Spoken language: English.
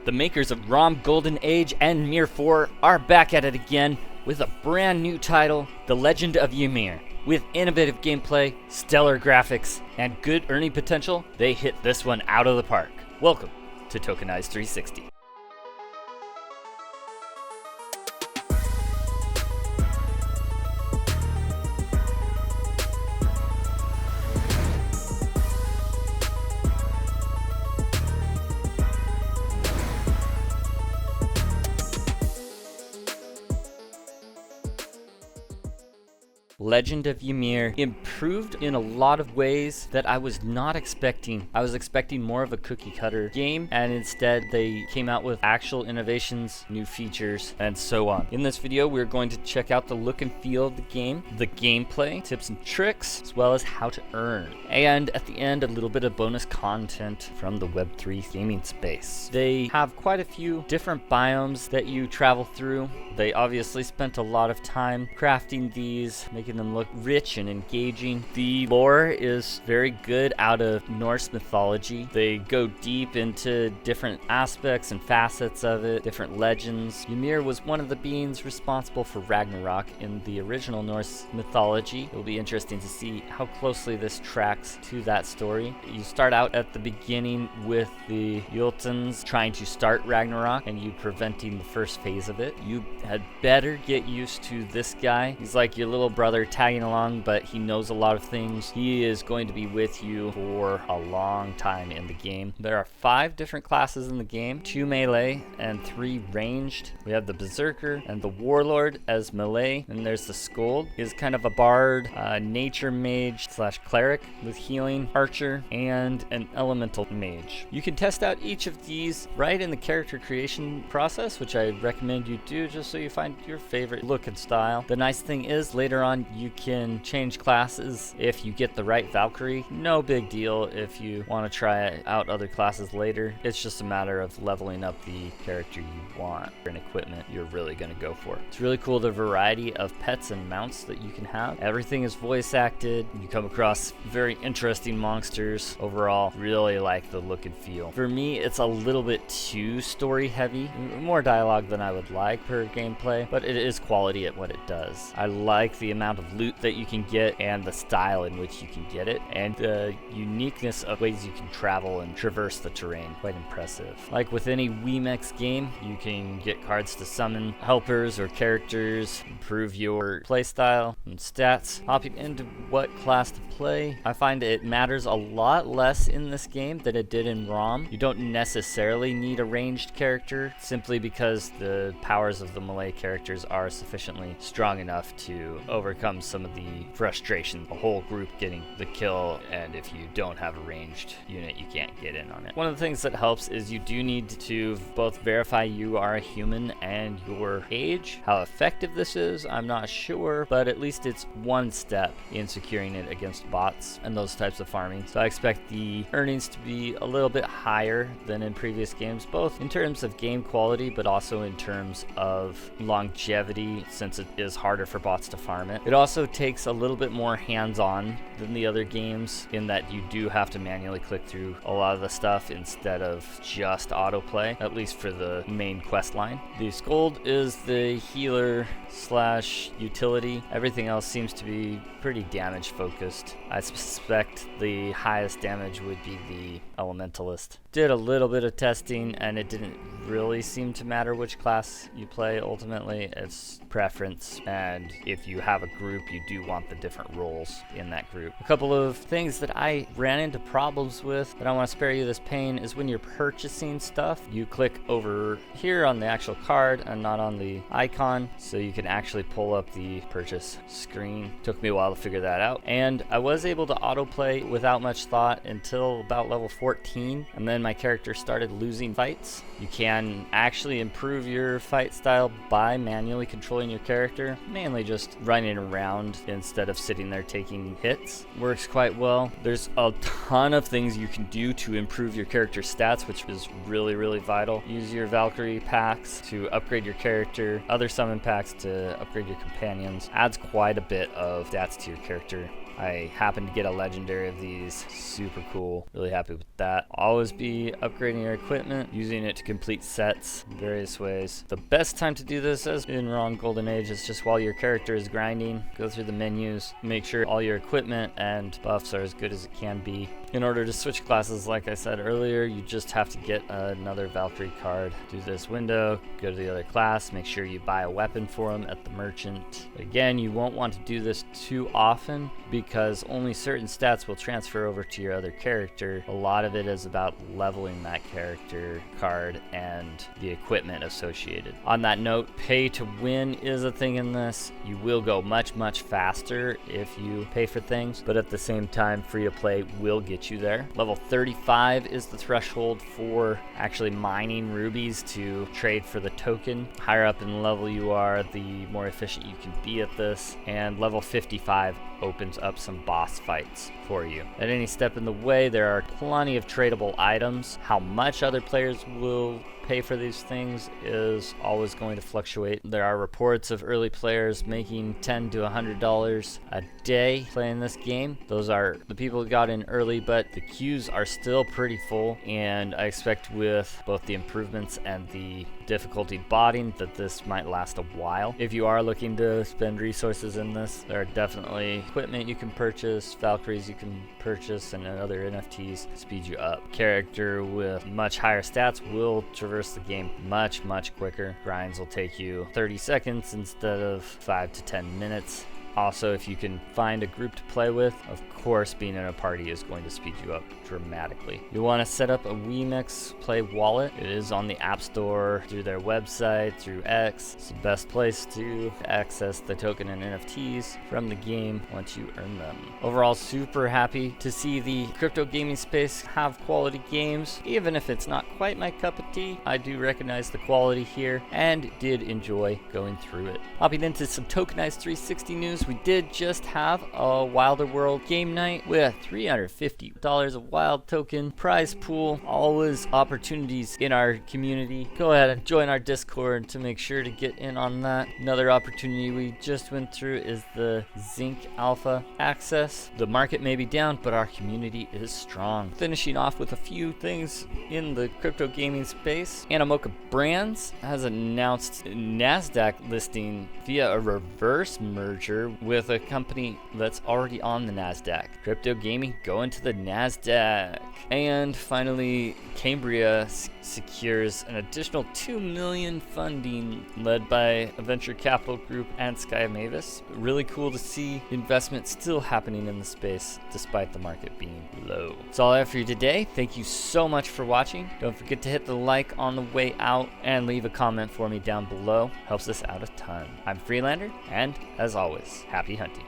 The makers of ROM Golden Age and Mir 4 are back at it again with a brand new title, The Legend of Ymir. With innovative gameplay, stellar graphics, and good earning potential, they hit this one out of the park. Welcome to Tokenize360. Legend of Ymir improved in a lot of ways that I was not expecting. I was expecting more of a cookie cutter game, and instead they came out with actual innovations, new features, and so on. In this video, we're going to check out the look and feel of the game, the gameplay, tips and tricks, as well as how to earn. And at the end, a little bit of bonus content from the Web3 gaming space. They have quite a few different biomes that you travel through. They obviously spent a lot of time crafting these, making them look rich and engaging. The lore is very good out of Norse mythology. They go deep into different aspects and facets of it, different legends. Ymir was one of the beings responsible for Ragnarok in the original Norse mythology. It will be interesting to see how closely this tracks to that story. You start out at the beginning with the Jotuns trying to start Ragnarok and you preventing the first phase of it. You had better get used to this guy. He's like your little brother tagging along, but he knows a lot of things. He is going to be with you for a long time in the game. There are 5 different classes in the game, 2 melee and 3 ranged. We have the Berserker and the Warlord as melee, and there's the Skuld. He's kind of a bard, nature mage slash cleric with healing, archer, and an elemental mage. You can test out each of these right in the character creation process, which I recommend you do just so you find your favorite look and style. The nice thing is later on you can change classes if you get the right Valkyrie. No big deal if you want to try out other classes later. It's just a matter of leveling up the character you want and equipment you're really going to go for. It's really cool the variety of pets and mounts that you can have. Everything is voice acted. You come across very interesting monsters. Overall, really like the look and feel. For me, it's a little bit too story heavy. More dialogue than I would like per gameplay, but it is quality at what it does. I like the amount of loot that you can get and the style in which you can get it, and the uniqueness of ways you can travel and traverse the terrain. Quite impressive. Like with any WEMIX game, you can get cards to summon helpers or characters, improve your playstyle and stats. Hopping into what class to play, I find it matters a lot less in this game than it did in ROM. You don't necessarily need a ranged character simply because the powers of the melee characters are sufficiently strong enough to overcome some of the frustration, the whole group getting the kill, and if you don't have a ranged unit, you can't get in on it. One of the things that helps is you do need to both verify you are a human and your age. How effective this is, I'm not sure, but at least it's one step in securing it against bots and those types of farming. So I expect the earnings to be a little bit higher than in previous games, both in terms of game quality, but also in terms of longevity, since it is harder for bots to farm it. It also takes a little bit more hands-on than the other games in that you do have to manually click through a lot of the stuff instead of just autoplay, at least for the main quest line. The Skuld is the healer slash utility. Everything else seems to be pretty damage focused. I suspect the highest damage would be the elementalist. Did a little bit of testing and it didn't really seem to matter which class you play. Ultimately, it's preference, and if you have a group, you do want the different roles in that group. A couple of things that I ran into problems with, but I want to spare you this pain, is when you're purchasing stuff, you click over here on the actual card and not on the icon, so you can actually pull up the purchase screen. Took me a while to figure that out, and I was able to autoplay without much thought until about level 14, and then my character started losing fights. You can actually improve your fight style by manually controlling your character, mainly just running around instead of sitting there taking hits. Works quite well. There's a ton of things you can do to improve your character's stats, which is really vital. Use your Valkyrie packs to upgrade your character, other summon packs to upgrade your companions. Adds quite a bit of stats to your character. I happened to get a legendary of these. Super cool. Really happy with that. Always be upgrading your equipment, using it to complete sets in various ways. The best time to do this, as in Wrong Golden Age, is just while your character is grinding. Go through the menus, make sure all your equipment and buffs are as good as it can be. In order to switch classes, like I said earlier, you just have to get another Valkyrie card. Do this window, go to the other class, make sure you buy a weapon for them at the merchant. Again, you won't want to do this too often because only certain stats will transfer over to your other character. A lot of it is about leveling that character card and the equipment associated. On that note, pay to win is a thing in this. You will go much faster if you pay for things, but at the same time, free to play will get you there. Level 35 is the threshold for actually mining rubies to trade for the token. Higher up in level you are, the more efficient you can be at this, and level 55 opens up some boss fights for you. At any step in the way, there are plenty of tradable items. How much other players will pay for these things is always going to fluctuate. There are reports of early players making $10 to $100 a day playing this game. Those are the people who got in early, but the queues are still pretty full, and I expect with both the improvements and the difficulty botting that this might last a while. If you are looking to spend resources in this, there are definitely equipment you can purchase, Valkyries you can purchase, and other NFTs speed you up. Character with much higher stats will traverse the game much quicker. Grinds will take you 30 seconds instead of 5 to 10 minutes. Also, if you can find a group to play with, of course being in a party is going to speed you up dramatically. You'll want to set up a WEMIX Play wallet. It is on the App Store, through their website, through X. It's the best place to access the token and NFTs from the game once you earn them. Overall, super happy to see the crypto gaming space have quality games. Even if it's not quite my cup of tea, I do recognize the quality here and did enjoy going through it. Hopping into some Tokenize360 news, we did just have a Wilder World game night with $350 of wild token prize pool. Always opportunities in our community. Go ahead and join our Discord to make sure to get in on that. Another opportunity we just went through is the Zinc Alpha access. The market may be down, but our community is strong. Finishing off with a few things in the crypto gaming space. Animoca Brands has announced NASDAQ listing via a reverse merger with a company that's already on the NASDAQ. Crypto gaming going to the NASDAQ. And finally, Cambria secures an additional $2 million funding led by a venture capital group and Sky Mavis. Really cool to see investment still happening in the space despite the market being low. That's all I have for you today. Thank you so much for watching. Don't forget to hit the like on the way out and leave a comment for me down below. Helps us out a ton. I'm Freelander, and as always, happy hunting.